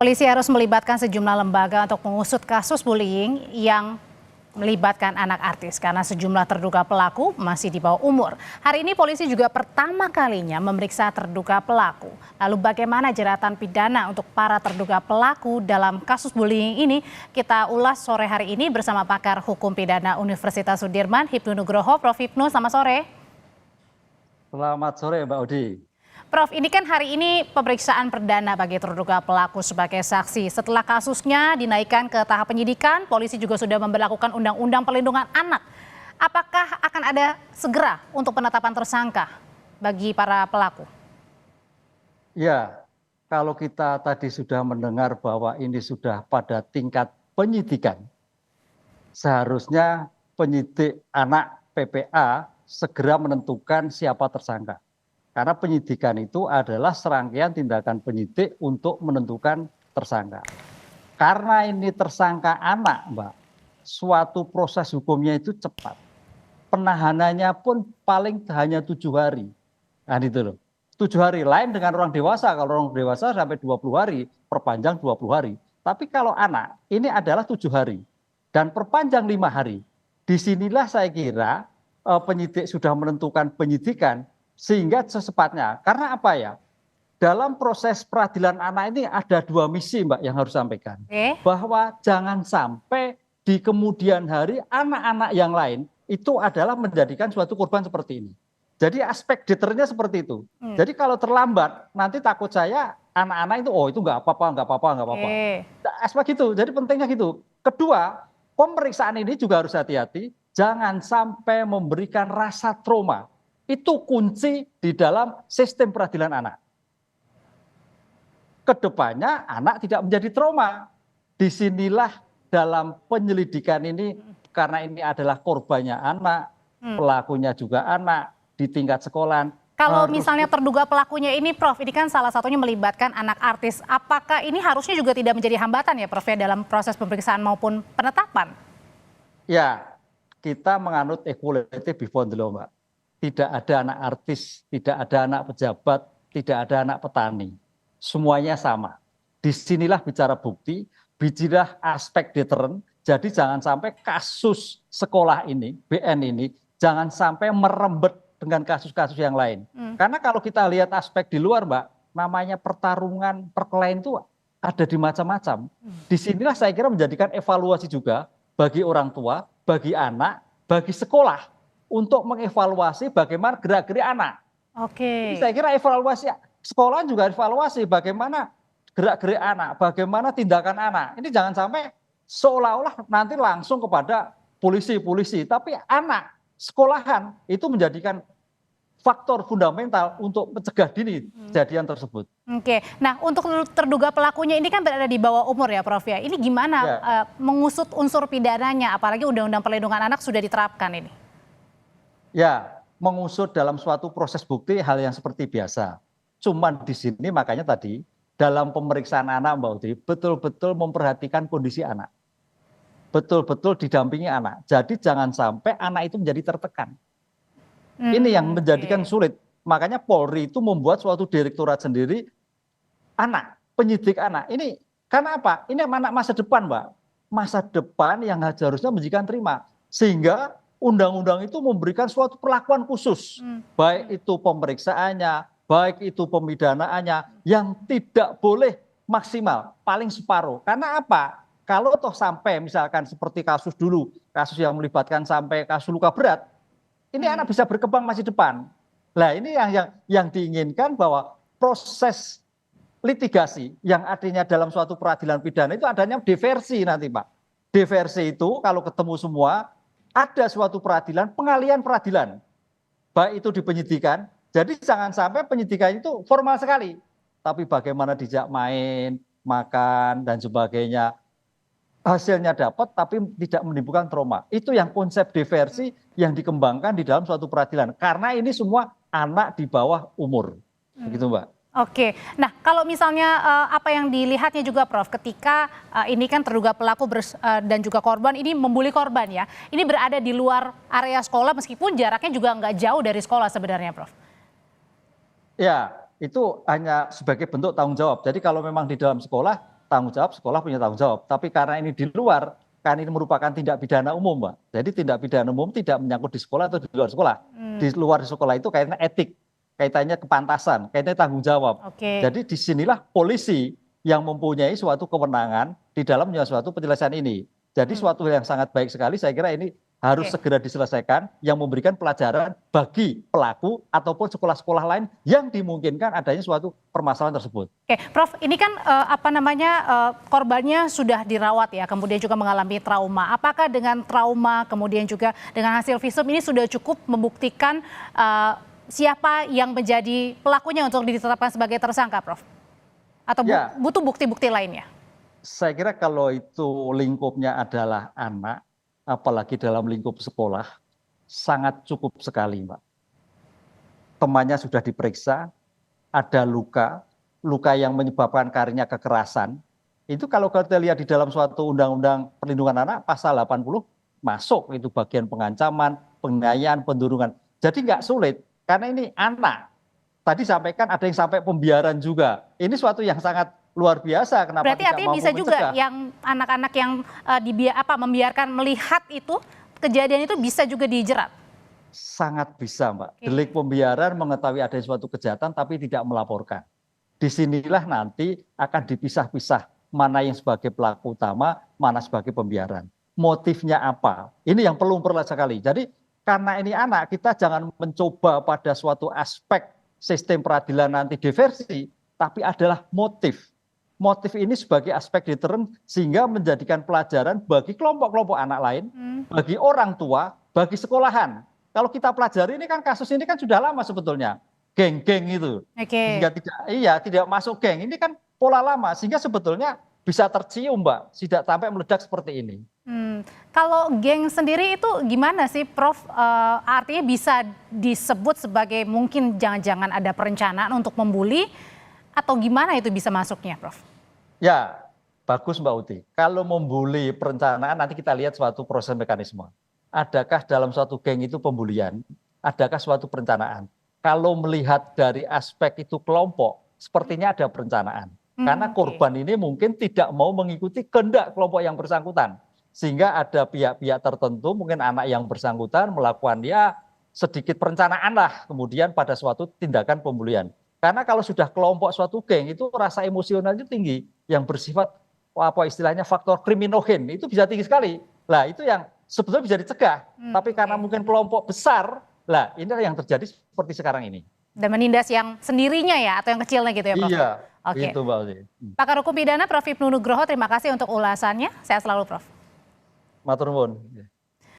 Polisi harus melibatkan sejumlah lembaga untuk mengusut kasus bullying yang melibatkan anak artis karena sejumlah terduga pelaku masih di bawah umur. Hari ini polisi juga pertama kalinya memeriksa terduga pelaku. Lalu bagaimana jeratan pidana untuk para terduga pelaku dalam kasus bullying ini? Kita ulas sore hari ini bersama pakar hukum pidana Universitas Sudirman, Hipnu Nugroho. Prof. Hipnu, selamat sore. Selamat sore Mbak Odi. Prof, ini kan hari ini pemeriksaan perdana bagi terduga pelaku sebagai saksi. Setelah kasusnya dinaikkan ke tahap penyidikan, polisi juga sudah memberlakukan Undang-Undang Perlindungan Anak. Apakah akan ada segera untuk penetapan tersangka bagi para pelaku? Ya, kalau kita tadi sudah mendengar bahwa ini sudah pada tingkat penyidikan, seharusnya penyidik anak PPA segera menentukan siapa tersangka. Karena penyidikan itu adalah serangkaian tindakan penyidik untuk menentukan tersangka. Karena ini tersangka anak, Mbak, suatu proses hukumnya itu cepat. Penahanannya pun paling hanya 7 hari. Nah itu loh, 7 hari. Lain dengan orang dewasa, kalau orang dewasa sampai 20 hari, perpanjang 20 hari. Tapi kalau anak, ini adalah 7 hari. Dan perpanjang 5 hari. Disinilah saya kira penyidik sudah menentukan penyidikan, sehingga secepatnya. Karena apa ya? Dalam proses peradilan anak ini ada 2 misi Mbak yang harus sampaikan. Bahwa jangan sampai di kemudian hari anak-anak yang lain itu adalah menjadikan suatu korban seperti ini. Jadi aspek deternya seperti itu. Jadi kalau terlambat nanti takut saya anak-anak itu itu nggak apa-apa. Aspek itu. Jadi pentingnya gitu. Kedua, pemeriksaan ini juga harus hati-hati. Jangan sampai memberikan rasa trauma. Itu kunci di dalam sistem peradilan anak. Kedepannya anak tidak menjadi trauma. Disinilah dalam penyelidikan ini, karena ini adalah korbannya anak, pelakunya juga anak di tingkat sekolah. Kalau misalnya terduga pelakunya ini, Prof, ini kan salah satunya melibatkan anak artis. Apakah ini harusnya juga tidak menjadi hambatan ya, Prof, ya, dalam proses pemeriksaan maupun penetapan? Ya, kita menganut equality before the law, Mbak. Tidak ada anak artis, tidak ada anak pejabat, tidak ada anak petani. Semuanya sama. Disinilah bicara bukti, bicara aspek deteren. Jadi jangan sampai kasus sekolah ini, BN ini, jangan sampai merembet dengan kasus-kasus yang lain. Karena kalau kita lihat aspek di luar, Mbak, namanya pertarungan perkelahian itu ada di macam-macam. Disinilah saya kira menjadikan evaluasi juga bagi orang tua, bagi anak, bagi sekolah, untuk mengevaluasi bagaimana gerak-gerik anak. Jadi saya kira evaluasi sekolah juga evaluasi bagaimana gerak-gerik anak, bagaimana tindakan anak. Ini jangan sampai seolah-olah nanti langsung kepada polisi, tapi anak sekolahan itu menjadikan faktor fundamental untuk mencegah dini kejadian tersebut. Nah untuk terduga pelakunya ini kan berada di bawah umur ya, Prof, ya. Ini gimana mengusut unsur pidananya, apalagi Undang-Undang Perlindungan Anak sudah diterapkan ini? Ya, mengusut dalam suatu proses bukti hal yang seperti biasa. Cuman di sini makanya tadi dalam pemeriksaan anak Mbak Udri betul-betul memperhatikan kondisi anak. Betul-betul didampingi anak. Jadi jangan sampai anak itu menjadi tertekan. Ini yang menjadikan sulit. Makanya Polri itu membuat suatu direktorat sendiri anak, penyidik anak. Ini karena apa? Ini anak masa depan, Mbak. Masa depan yang harusnya menjadikan terima. Sehingga undang-undang itu memberikan suatu perlakuan khusus, baik itu pemeriksaannya, baik itu pemidanaannya, yang tidak boleh maksimal, paling separuh. Karena apa? Kalau toh sampai misalkan seperti kasus dulu, kasus yang melibatkan sampai kasus luka berat, ini anak bisa berkembang masa depan. Nah ini yang diinginkan bahwa proses litigasi yang adanya dalam suatu peradilan pidana itu adanya diversi nanti, Pak. Diversi itu kalau ketemu semua, ada suatu peradilan, pengalian peradilan. Baik itu di penyidikan, jadi jangan sampai penyidikan itu formal sekali. Tapi bagaimana dijak main, makan, dan sebagainya. Hasilnya dapat, tapi tidak menimbulkan trauma. Itu yang konsep diversi yang dikembangkan di dalam suatu peradilan. Karena ini semua anak di bawah umur. Begitu, Mbak. Nah kalau misalnya apa yang dilihatnya juga, Prof, ketika ini kan terduga pelaku dan juga korban ini membuli korban ya, ini berada di luar area sekolah meskipun jaraknya juga nggak jauh dari sekolah sebenarnya, Prof. Ya, itu hanya sebagai bentuk tanggung jawab. Jadi kalau memang di dalam sekolah tanggung jawab, sekolah punya tanggung jawab. Tapi karena ini di luar, kan ini merupakan tindak pidana umum, Mbak. Jadi tindak pidana umum tidak menyangkut di sekolah atau di luar sekolah. Di luar sekolah itu kaitannya etik, kaitannya kepantasan, kaitannya tanggung jawab. Oke. Jadi disinilah polisi yang mempunyai suatu kewenangan di dalamnya suatu penyelesaian ini. Jadi suatu yang sangat baik sekali, saya kira ini harus segera diselesaikan yang memberikan pelajaran bagi pelaku ataupun sekolah-sekolah lain yang dimungkinkan adanya suatu permasalahan tersebut. Oke, Prof, ini kan korbannya sudah dirawat ya, kemudian juga mengalami trauma. Apakah dengan trauma, kemudian juga dengan hasil visum ini sudah cukup membuktikan siapa yang menjadi pelakunya untuk ditetapkan sebagai tersangka, Prof? Atau butuh bukti-bukti lainnya? Saya kira kalau itu lingkupnya adalah anak, apalagi dalam lingkup sekolah, sangat cukup sekali, Mbak. Temannya sudah diperiksa, ada luka yang menyebabkan karirnya kekerasan. Itu kalau kita lihat di dalam suatu undang-undang perlindungan anak, pasal 80, masuk itu bagian pengancaman, penganiayaan, pendurungan. Jadi nggak sulit, karena ini anak. Tadi sampaikan ada yang sampai pembiaran juga. Ini suatu yang sangat luar biasa. Kenapa berarti artinya bisa juga yang anak-anak yang membiarkan melihat itu kejadian itu bisa juga dijerat? Sangat bisa, Mbak. Delik pembiaran mengetahui ada suatu kejahatan tapi tidak melaporkan. Disinilah nanti akan dipisah-pisah mana yang sebagai pelaku utama, mana sebagai pembiaran. Motifnya apa? Ini yang perlu sekali. Jadi karena ini anak, kita jangan mencoba pada suatu aspek sistem peradilan nanti diversi, tapi adalah motif. Motif ini sebagai aspek deteren sehingga menjadikan pelajaran bagi kelompok-kelompok anak lain, bagi orang tua, bagi sekolahan. Kalau kita pelajari ini kan kasus ini kan sudah lama sebetulnya, geng-geng itu. Sehingga tidak masuk geng. Ini kan pola lama sehingga sebetulnya bisa tercium, Mbak, tidak sampai meledak seperti ini. Kalau geng sendiri itu gimana sih, Prof? Artinya bisa disebut sebagai mungkin jangan-jangan ada perencanaan untuk membuli atau gimana itu bisa masuknya, Prof? Ya, bagus Mbak Uti. Kalau membuli perencanaan nanti kita lihat suatu proses mekanisme. Adakah dalam suatu geng itu pembulian? Adakah suatu perencanaan? Kalau melihat dari aspek itu kelompok, sepertinya ada perencanaan. Karena korban ini mungkin tidak mau mengikuti kehendak kelompok yang bersangkutan. Sehingga ada pihak-pihak tertentu, mungkin anak yang bersangkutan melakukan sedikit perencanaan lah kemudian pada suatu tindakan pembulian. Karena kalau sudah kelompok suatu geng itu rasa emosionalnya tinggi, yang bersifat istilahnya faktor kriminogen itu bisa tinggi sekali. Lah itu yang sebetulnya bisa dicegah, tapi karena mungkin kelompok besar, lah inilah yang terjadi seperti sekarang ini. Dan menindas yang sendirinya ya atau yang kecilnya gitu ya, Prof? Iya, itu Mbak Uti. Pakar Hukum Pidana Prof. Ibnu Nugroho, terima kasih untuk ulasannya. Sehat selalu, Prof. Matur nuwun.